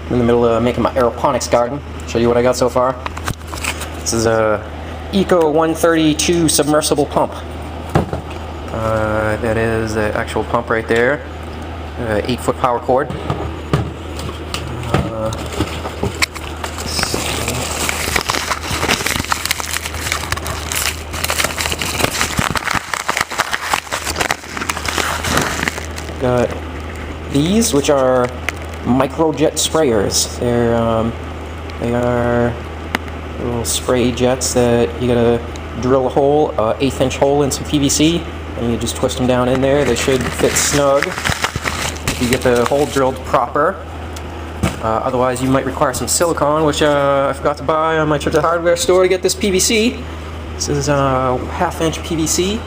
I'm in the middle of making my aeroponics garden. Show you what I got so far. This is a Eco 132 submersible pump. That is the actual pump right there. 8-foot power cord. Got these, which are microjet sprayers. They are little spray jets that you gotta drill a hole, 1/8-inch hole in some PVC, and you just twist them down in there. They should fit snug if you get the hole drilled proper. Otherwise, you might require some silicone, which I forgot to buy on my trip to the hardware store to get this PVC. This is a 1/2-inch PVC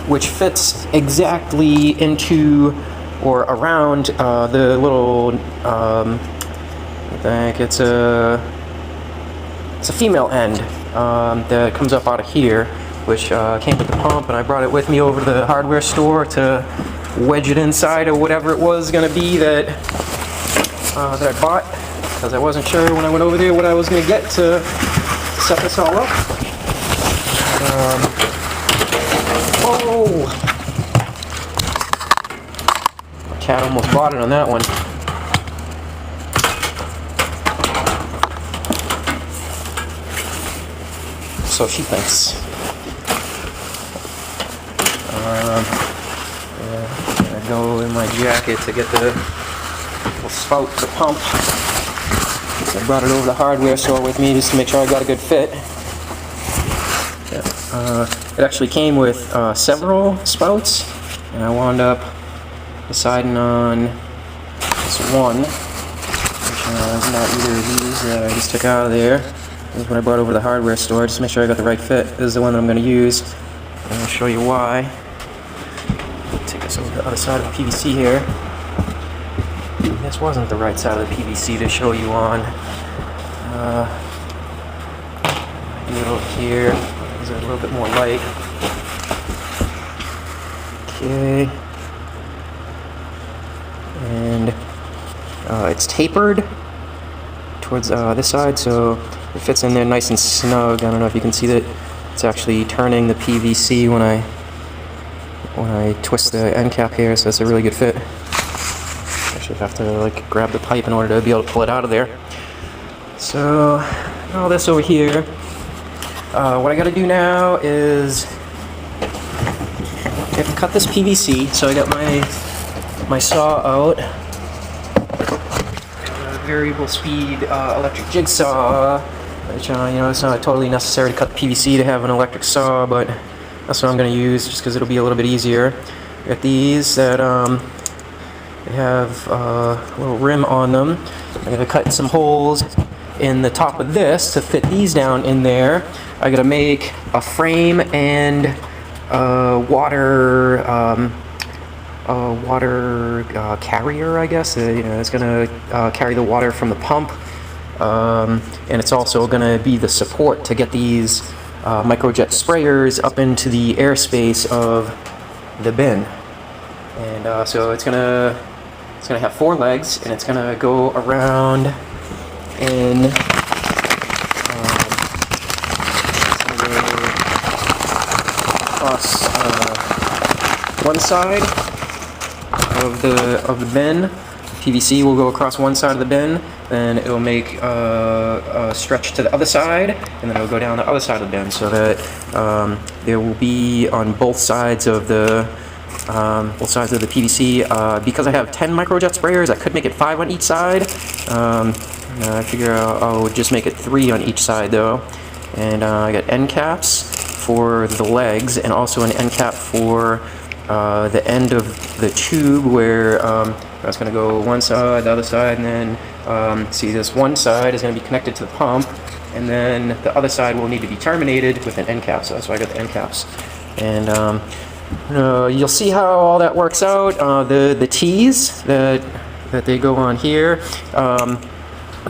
which fits exactly into or around the little, I think it's a female end that comes up out of here, which came with the pump, and I brought it with me over to the hardware store to wedge it inside of whatever it was going to be that I bought, because I wasn't sure when I went over there what I was going to get to set this all up. Oh! My cat almost bought it on that one. So she thinks. I go in my jacket to get the spout, the pump. So I brought it over to the hardware store with me just to make sure I got a good fit. It actually came with several spouts, and I wound up deciding on this one, which is not either of these that I just took out of there. This is what I brought over to the hardware store just to make sure I got the right fit. This is the one that I'm going to use, and I'll show you why. Take this over to the other side of the PVC here. This wasn't the right side of the PVC to show you on. Do it over here. These are a little bit more light. Okay. And it's tapered towards this side, so it fits in there nice and snug. I don't know if you can see that it's actually turning the PVC when I twist the end cap here, so it's a really good fit. Actually have to like grab the pipe in order to be able to pull it out of there. So all this over here. What I gotta do now is I have to cut this PVC. So I got my saw out, variable speed electric jigsaw, which you know, it's not totally necessary to cut the PVC to have an electric saw, but that's what I'm gonna use just because it'll be a little bit easier. I got these that they have a little rim on them. I'm gonna cut some holes in the top of this to fit these down in there. I gotta make a frame and water carrier, I guess. You know, it's gonna carry the water from the pump, and it's also gonna be the support to get these microjet sprayers up into the airspace of the bin. And so it's gonna have 4 legs, and it's gonna go around in across one side of the bin. PVC will go across one side of the bin, then it'll make a stretch to the other side, and then it'll go down the other side of the bin, so that there will be on both sides of the PVC. Because I have 10 microjet sprayers, I could make it 5 on each side. I figure I'll just make it 3 on each side though. And I got end caps for the legs, and also an end cap for the end of the tube where that's going to go one side, the other side, and then see, this one side is going to be connected to the pump, and then the other side will need to be terminated with an end cap, so that's why I got the end caps. And you'll see how all that works out. The T's that they go on here,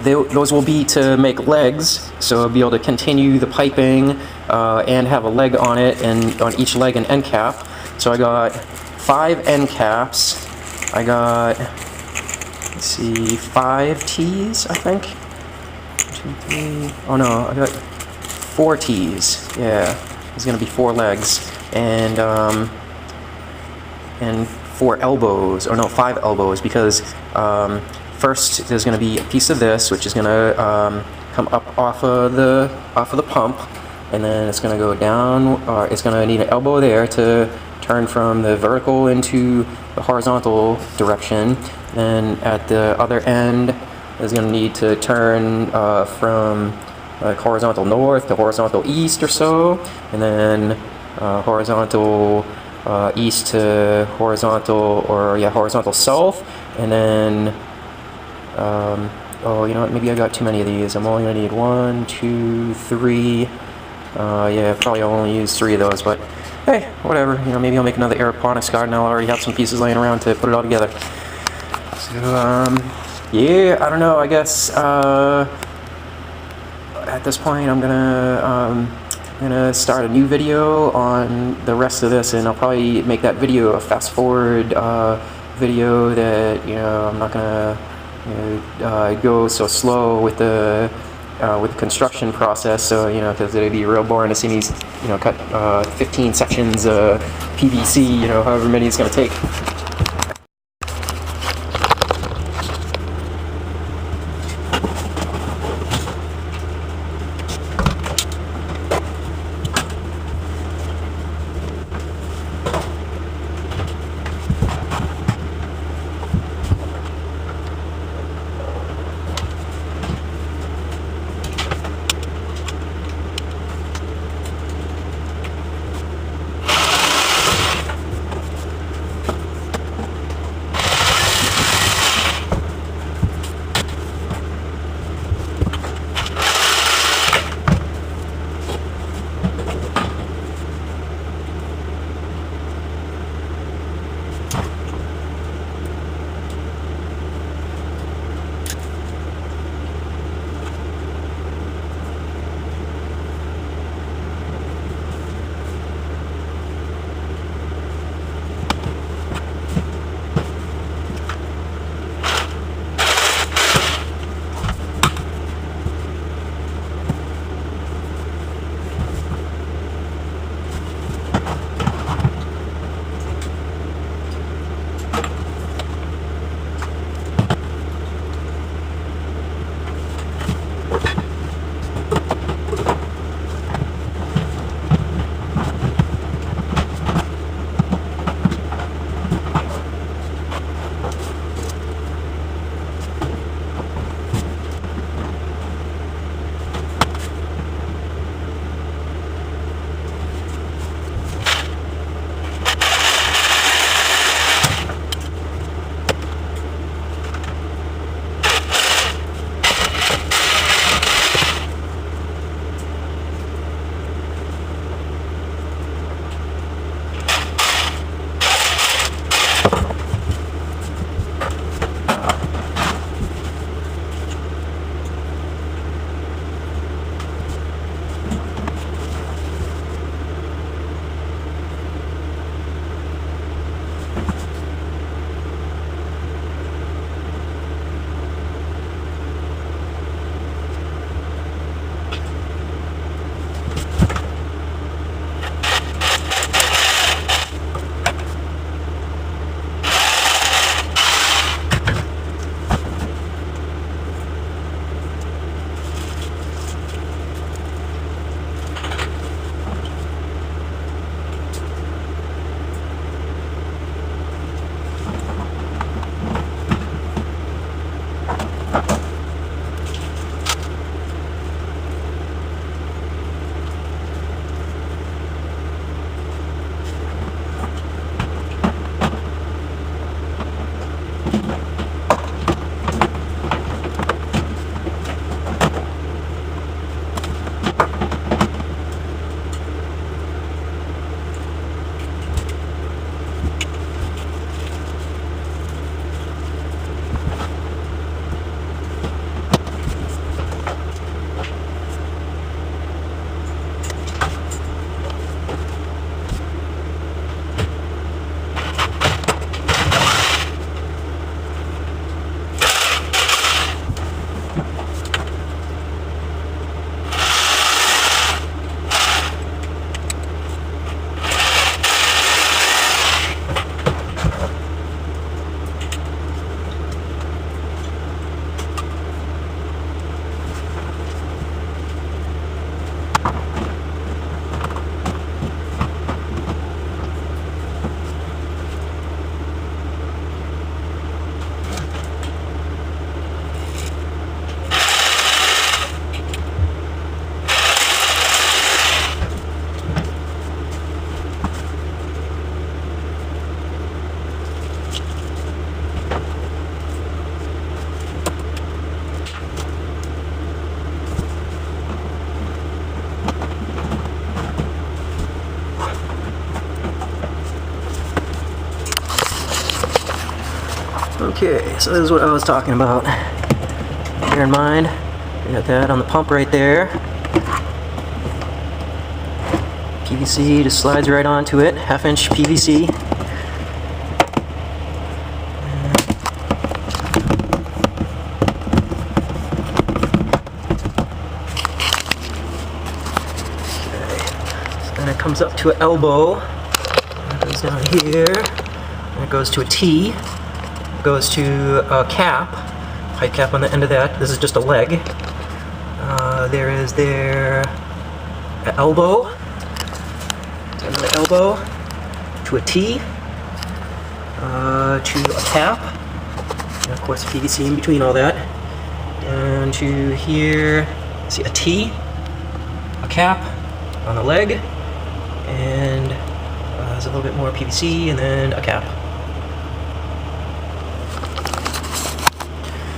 those will be to make legs, so I'll be able to continue the piping and have a leg on it, and on each leg an end cap. So I got 5 end caps. I got, let's let's see, 5 T's, I think. 1, 2, 3. Oh no, I got 4 T's. Yeah, there's gonna be 4 legs and 4 elbows. Or no, 5 elbows, because first there's gonna be a piece of this which is gonna come up off of the pump, and then it's gonna go down. It's gonna need an elbow there to turn from the vertical into the horizontal direction. Then at the other end, is going to need to turn from horizontal north to horizontal east or so, and then horizontal east to horizontal, or yeah, horizontal south, and then oh, you know what, maybe I got too many of these. I'm only going to need 1, 2, 3. Yeah, probably I'll only use 3 of those, but hey, whatever. You know, maybe I'll make another aeroponics garden. I'll already have some pieces laying around to put it all together. So, yeah, I don't know. I guess at this point, I'm gonna start a new video on the rest of this, and I'll probably make that video a fast forward video that, you know, I'm not gonna go so slow with the construction process, so, you know, because it'd be real boring to see me, you know, cut 15 sections of PVC, you know, however many it's going to take. Okay, so this is what I was talking about. Bear in mind, we got that on the pump right there. PVC just slides right onto it, 1/2-inch PVC. Then it comes up to an elbow, it goes down here, and it goes to a T, it goes to a cap, pipe cap on the end of that. This is just a leg. There is an elbow, another elbow, to a T, to a cap, and of course PVC in between all that, down to here, see a T, a cap on the leg, and there's a little bit more PVC, and then a cap.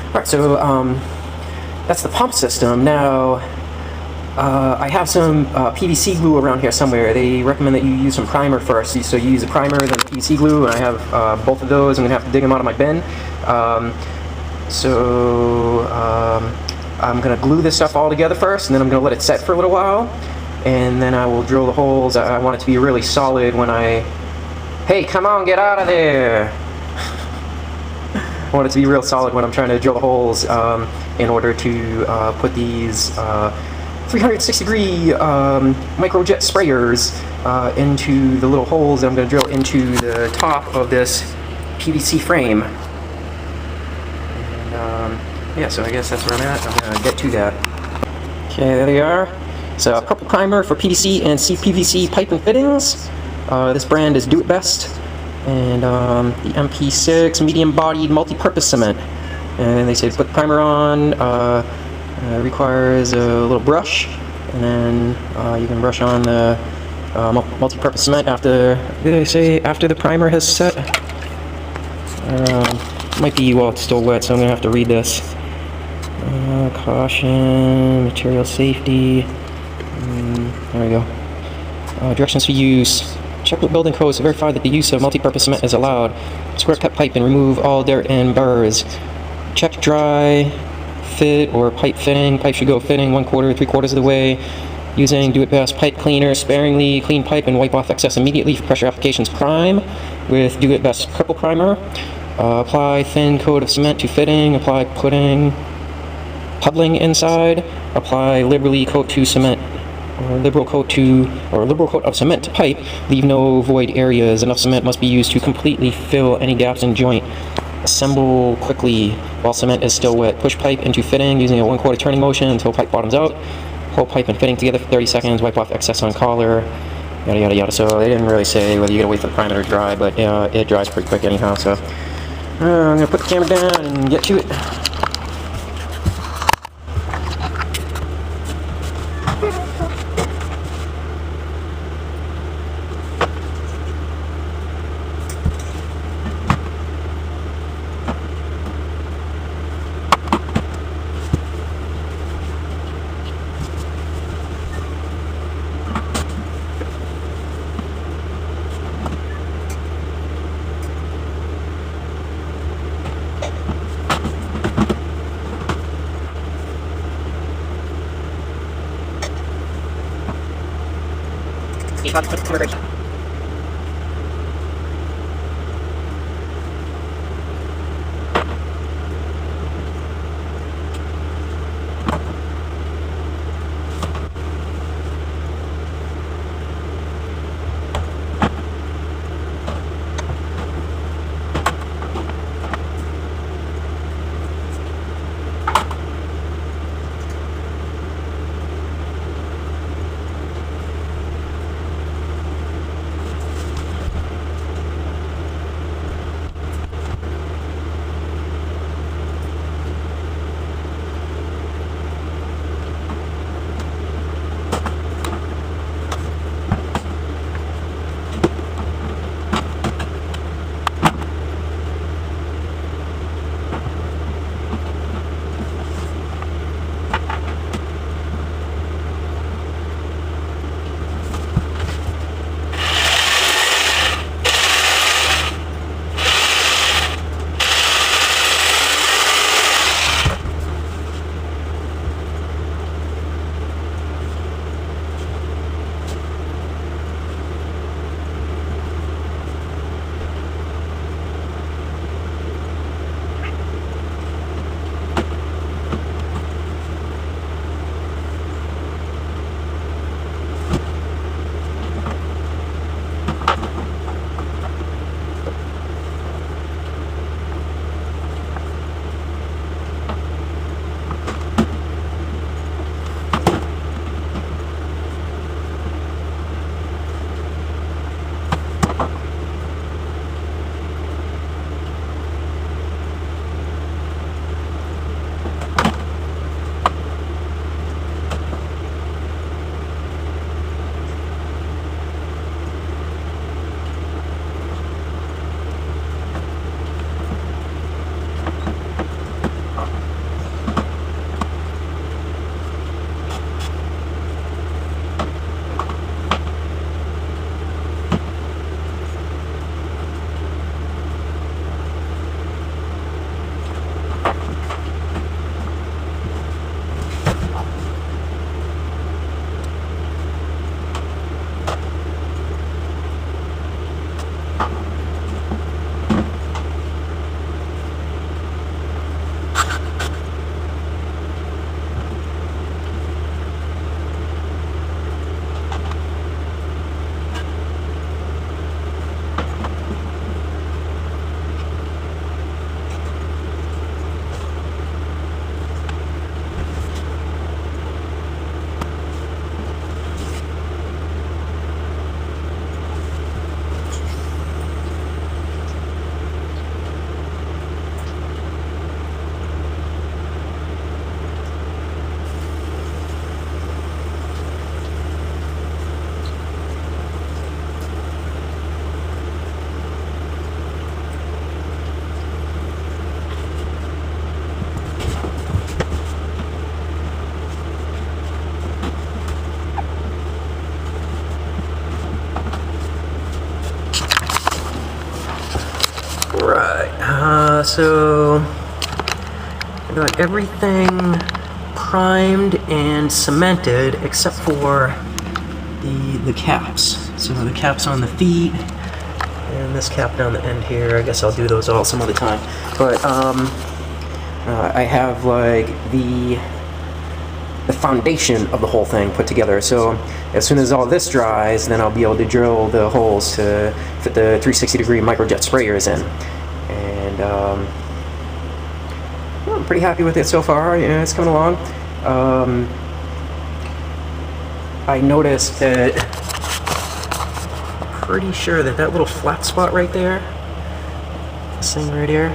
Alright, so that's the pump system. Now, I have some PVC glue around here somewhere. They recommend that you use some primer first. So you use a primer, then PVC glue, and I have both of those. I'm going to have to dig them out of my bin. I'm going to glue this stuff all together first, and then I'm going to let it set for a little while. And then I will drill the holes. I want it to be really solid when I... Hey, come on, get out of there! I want it to be real solid when I'm trying to drill the holes in order to put these 360-degree microjet sprayers into the little holes that I'm going to drill into the top of this PVC frame. And yeah, so I guess that's where I'm at. I'm going to get to that. Okay, there they are. It's a purple primer for PVC and CPVC pipe and fittings. This brand is Do It Best. And the MP6 medium-bodied multi-purpose cement. And they say put primer on. Requires a little brush, and then you can brush on the multi-purpose cement after. They say after the primer has set. It might be while it's still wet, so I'm gonna have to read this. Caution, material safety. There we go. Directions for use. Check with building codes to verify that the use of multi-purpose cement is allowed. Square cut pipe and remove all dirt and burrs. Check dry fit or pipe fitting. Pipe should go fitting 1/4 to 3/4 of the way. Using Do It Best pipe cleaner, sparingly clean pipe and wipe off excess immediately. For pressure applications, prime with Do It Best purple primer. Apply thin coat of cement to fitting. Apply puddling inside. Apply liberal coat to cement. Or liberal coat of cement to pipe. Leave no void areas. Enough cement must be used to completely fill any gaps in joint. Assemble quickly while cement is still wet. Push pipe into fitting using a 1/4 turning motion until pipe bottoms out. Hold pipe and fitting together for 30 seconds. Wipe off excess on collar. Yada yada yada. So they didn't really say whether you gotta wait for the primer to dry, but it dries pretty quick anyhow. So I'm gonna put the camera down and get to it. so I got everything primed and cemented except for the caps. So the caps on the feet and this cap down the end here. I guess I'll do those all some other time. But I have like the foundation of the whole thing put together. So as soon as all this dries, then I'll be able to drill the holes to fit the 360-degree microjet sprayers in. And I'm pretty happy with it so far. Yeah, it's coming along. I noticed that, I'm pretty sure that that little flat spot right there, this thing right here,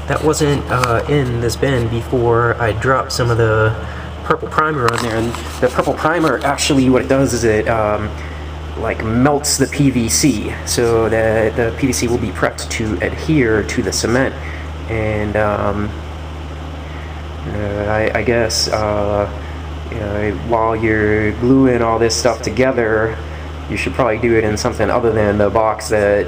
that wasn't in this bin before I dropped some of the purple primer on there. And the purple primer, actually what it does is it like melts the PVC, so that the PVC will be prepped to adhere to the cement. And I guess you know, while you're gluing all this stuff together, you should probably do it in something other than the box that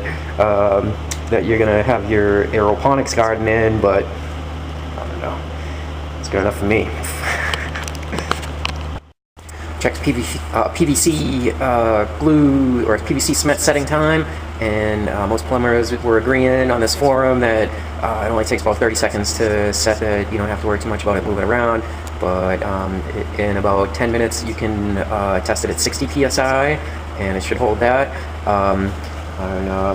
that you're gonna have your aeroponics garden in. But I don't know, it's good enough for me. Check the PVC glue or PVC cement setting time, and most plumbers were agreeing on this forum that it only takes about 30 seconds to set it. You don't have to worry too much about it moving around, but in about 10 minutes you can test it at 60 psi, and it should hold that.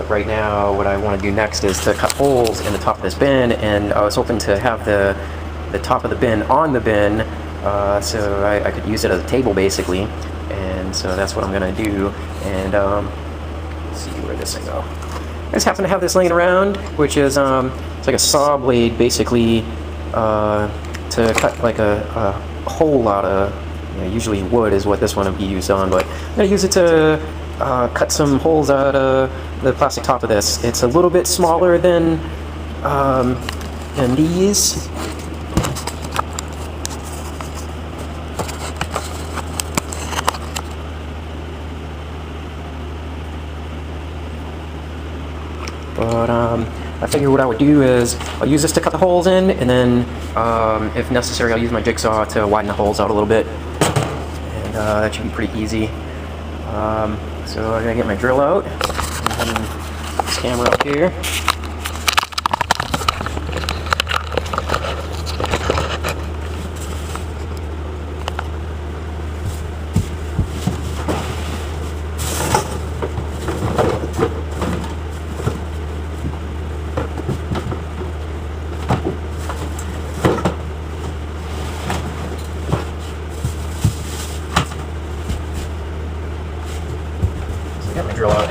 Right now what I want to do next is to cut holes in the top of this bin, and I was hoping to have the top of the bin on the bin, so I could use it as a table basically. And so that's what I'm gonna do. And let's see where this thing go. I just happen to have this laying around, which is it's like a saw blade basically, to cut like a hole out of, you know, usually wood is what this one would be used on, but I'm gonna use it to cut some holes out of the plastic top of this. It's a little bit smaller than these. But I figure what I would do is I'll use this to cut the holes in, and then if necessary I'll use my jigsaw to widen the holes out a little bit, and that should be pretty easy. So I'm gonna get my drill out, and this camera up here. Got my drill out.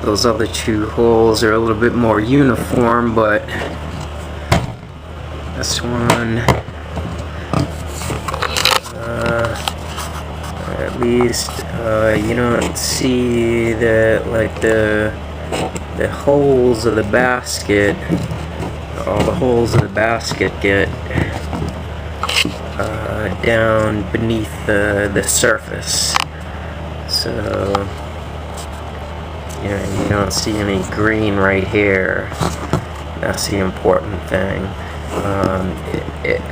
Those other two holes are a little bit more uniform, but this one, at least you don't see that, like the holes of the basket. All the holes of the basket get down beneath the surface, so you don't see any green right here. That's the important thing.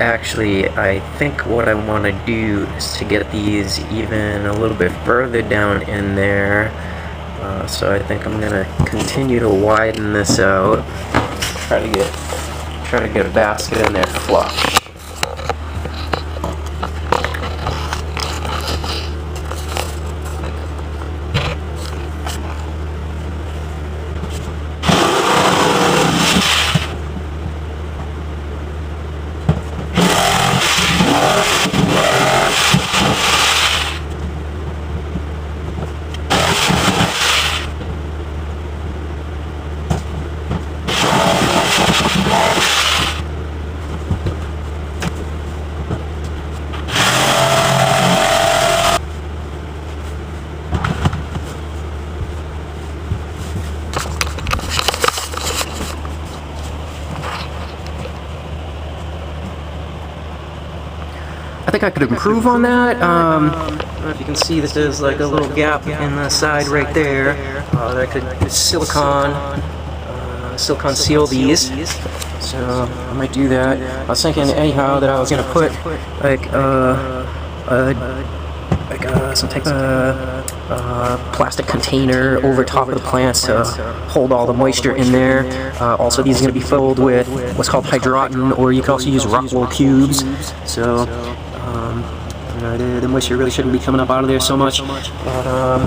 Actually, I think what I want to do is to get these even a little bit further down in there. So I think I'm gonna continue to widen this out. Try to get a basket in there flush. I think I could improve on that. I don't know if you can see, this is like a little gap in the side right there. That I could silicone seal these. So I might do that. I was thinking anyhow that I was gonna put like some type of plastic container over top of the plants to hold all the moisture in there. Also, these are going to be filled with what's called hydroton, or you can also use rock wool cubes. So the moisture really shouldn't be coming up out of there so much. But I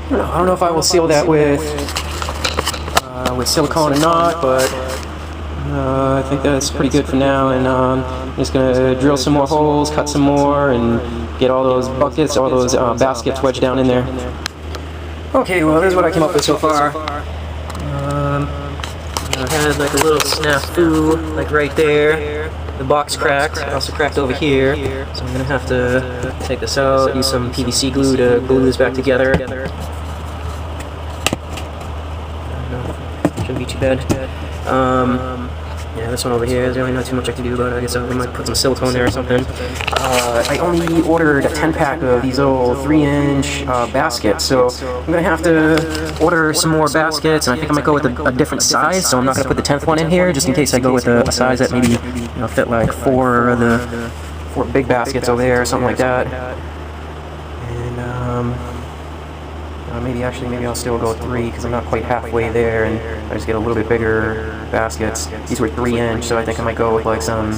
don't know if I will seal that with silicone or not, but I think that's pretty good for now. And I'm just gonna drill some more holes, cut some more, and get all those buckets, all those baskets wedged down in there. Okay, well, here's what I came up with so far. I had like a little snafu, like right there. The box cracked. It also cracked over here. So I'm gonna have to take this out, use some PVC glue to glue this back together. Shouldn't be too bad. Yeah, this one over here, there's really not too much I can do about it. I guess I might put some silicone there or something. I only ordered a 10-pack of these little 3-inch baskets, so I'm going to have to order some more baskets, and I think I might go with a different size, so I'm not going to put the 10th one in here, just in case I go with a size that maybe fit like four big baskets over there or something like that. And maybe I'll still go 3, because I'm not quite halfway there, and I just get a little bit bigger baskets. These were 3-inch, so I think I might go with like some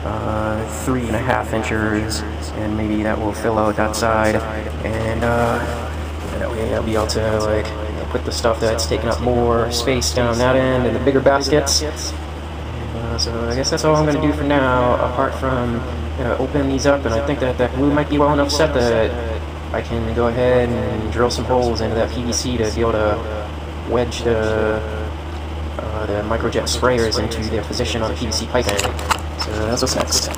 3.5 inchers, and maybe that will fill out that side, and that way I'll be able to like put the stuff that's taking up more space down that end in the bigger baskets. So I guess that's all I'm going to do for now, apart from open these up, and I think that glue might be well enough set that I can go ahead and drill some holes into that PVC to be able to wedge the microjet sprayers into their position on the PVC piping. So that's what's next.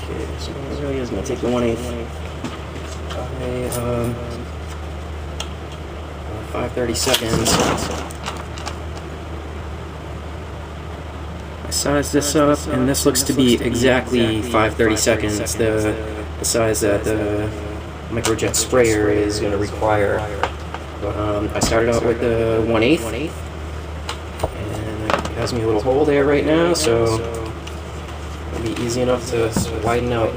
Okay, so this really is going to take the 1/8. 5/32. I sized this up, and this looks to be exactly 5/32. the size that the microjet sprayer is going to require. But I started out with the 1/8, and it has me a little hole there right now, so it'll be easy enough to widen out.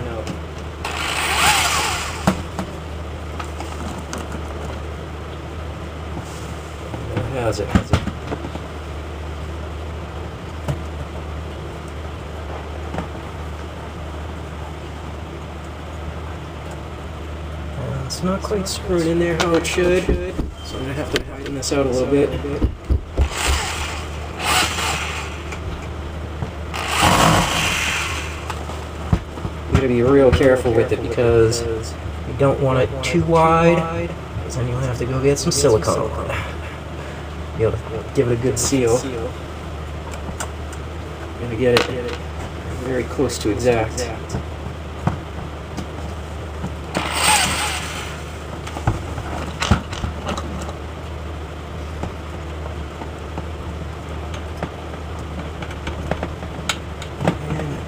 How's it? It's not quite screwed in there how it should, so I'm going to have to tighten this out a little bit. You got to be real careful with it because you don't want it too wide, because then you'll have to go get some silicone. Be able to give it a good seal. Gotta get it very close to exact.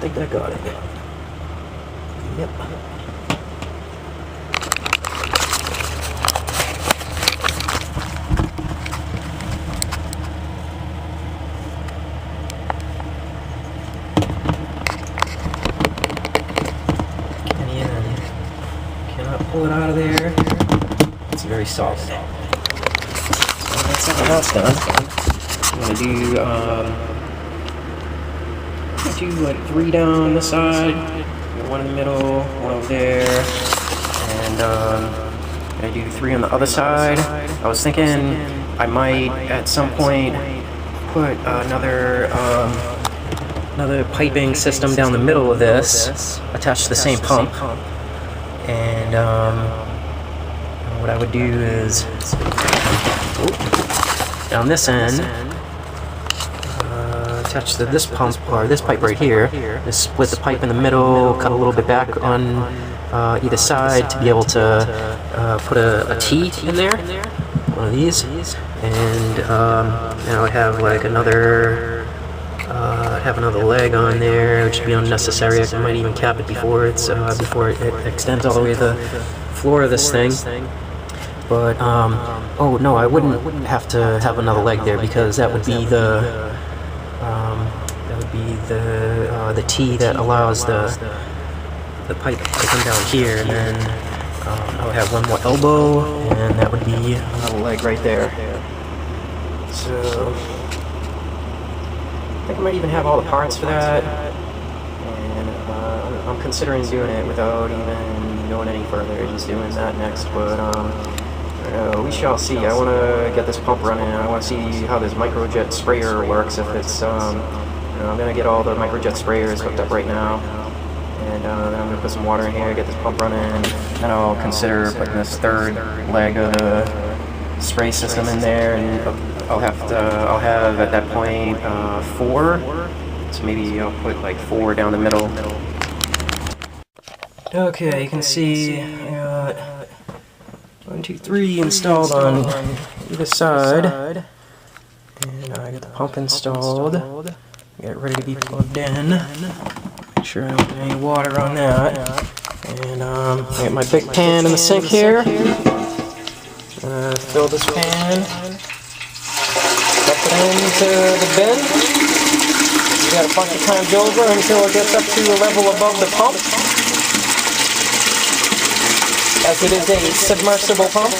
I think I got it. Yep. Cannot pull it out of there. It's very soft. So that's how that's done. I'm gonna do like 3 down the side, 1 in the middle, 1 over there, and I do 3 on the other side. I was thinking I might at some point put another piping system down the middle of this, attached to the same pump, and what I would do is down this end, attach to this pump, or this pipe right here, just split the pipe in the middle, cut a little bit back on either side to be able to put a T in there, one of these, and I would have like another leg on there, which would be unnecessary. I might even cap it before it extends all the way to the floor of this thing. But oh no, I wouldn't have to have another leg there, because that would be the T that allows the pipe to come down here, and then I would have one more elbow, and that would be another leg right there. So I think I might even have all the parts for that, and I'm considering doing it without even going any further, just doing that next. But we shall see. I want to get this pump running. I want to see how this microjet sprayer works. If it's, I'm going to get all the microjet sprayers hooked up right now, and then I'm going to put some water in here, get this pump running, and then I'll consider putting this 3rd leg of the spray system in there, and I'll have at that point 4. So maybe I'll put like 4 down the middle. Okay, you can see I got 1, 2, 3 installed on either side, and I got the pump installed. Get it ready to be plugged in. Make sure I don't get any water on that. And I got my big pan in the sink here. Fill this pan. Dump it into the bin. You got a bunch of times over until it gets up to a level above the pump, as it is a submersible pump.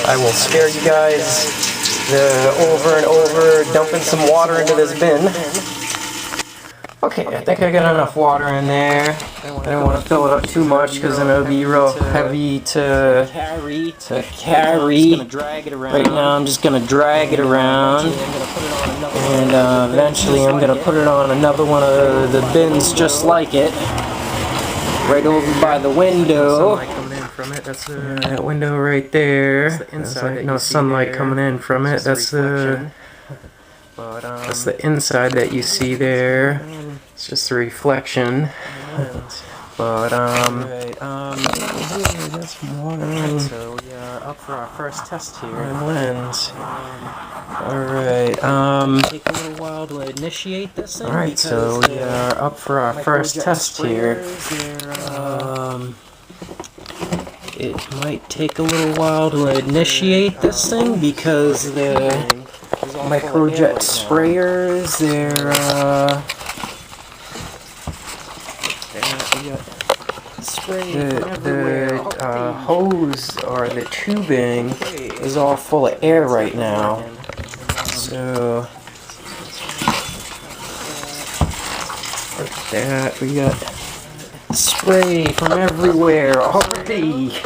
I will spare you guys the over and over dumping some water into this bin. Okay, I think I got enough water in there. I don't want to fill it up too much, because then it'll be real heavy to carry. Right now I'm just going to drag it around, and eventually I'm going to put it on another one of the bins just like it, right over by the window. from it. That's that window right there. That's the inside. Like no sunlight coming in from it. That's the. That's the inside that you see there. It's just a reflection. But that's one. So we are up for our first test here. Lens. Alright, take a little while to initiate this thing. Alright, so we are up for our first test here. It might take a little while to initiate this thing because the microjet sprayers, they're the hose or the tubing is all full of air right now. So like that, we got spray from everywhere already.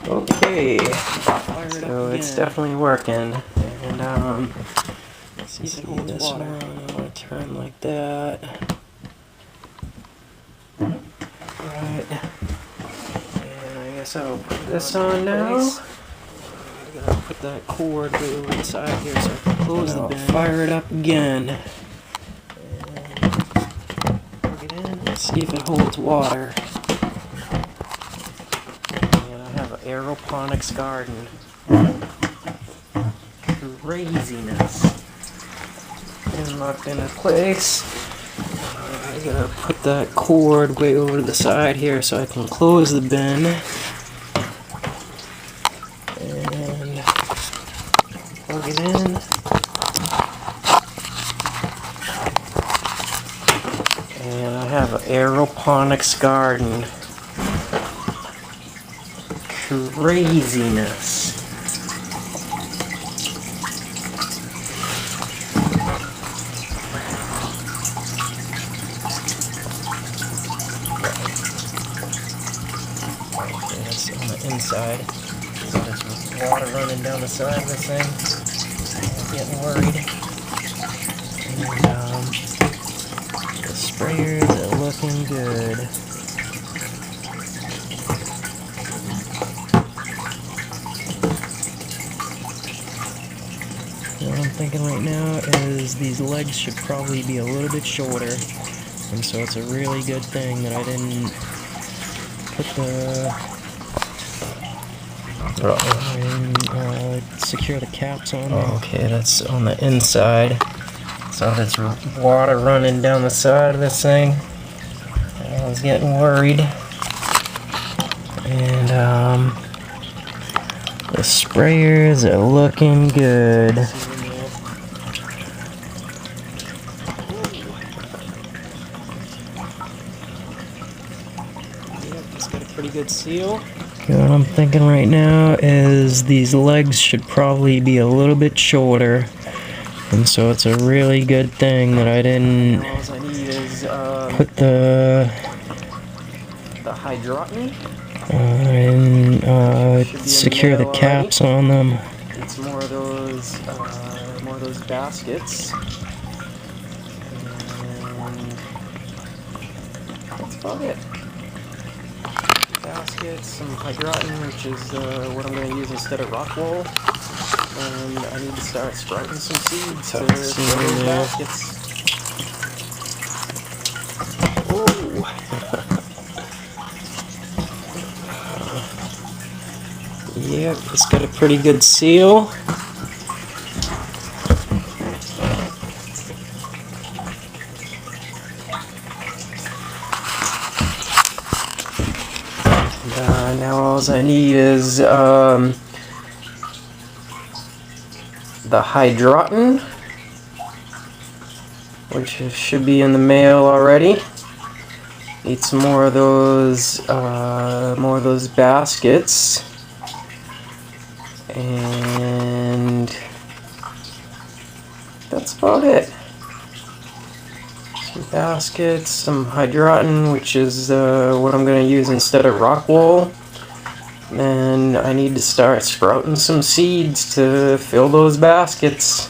Okay, so it's definitely working. And let's see this one. I'm gonna turn like that. Right, and I guess I'll put this on now. I gotta put that cord over the side here so I can close the bin. Fire it up again. And plug it in. Let's see if it holds water. And I have an Aeroponics garden. Craziness. And locked into place. I gotta put that cord way over to the side here so I can close the bin. And plug it in. And I have an Aeroponics garden. Craziness. That's on the inside. So there's water running down the side of this thing. I'm getting worried. And the sprayers are looking good. What I'm thinking right now is these legs should probably be a little bit shorter. And so it's a really good thing that I didn't put the secure the caps on. Okay, that's on the inside. So there's water running down the side of this thing. I was getting worried. And the sprayers are looking good. Yep, it's got a pretty good seal. What I'm thinking right now is these legs should probably be a little bit shorter, and so it's a really good thing that I didn't put the hydroton and secure the caps on them. It's more of those baskets, and that's about it. Baskets, some hydroton, which is what I'm going to use instead of rock wool, and I need to start sprouting some seeds to fill those baskets. Oh! Yep, it's got a pretty good seal. Now all I need is the hydroton, which should be in the mail already. Need some more of those baskets, and that's about it. Some baskets, some hydroton, which is what I'm going to use instead of rock wool. And I need to start sprouting some seeds to fill those baskets.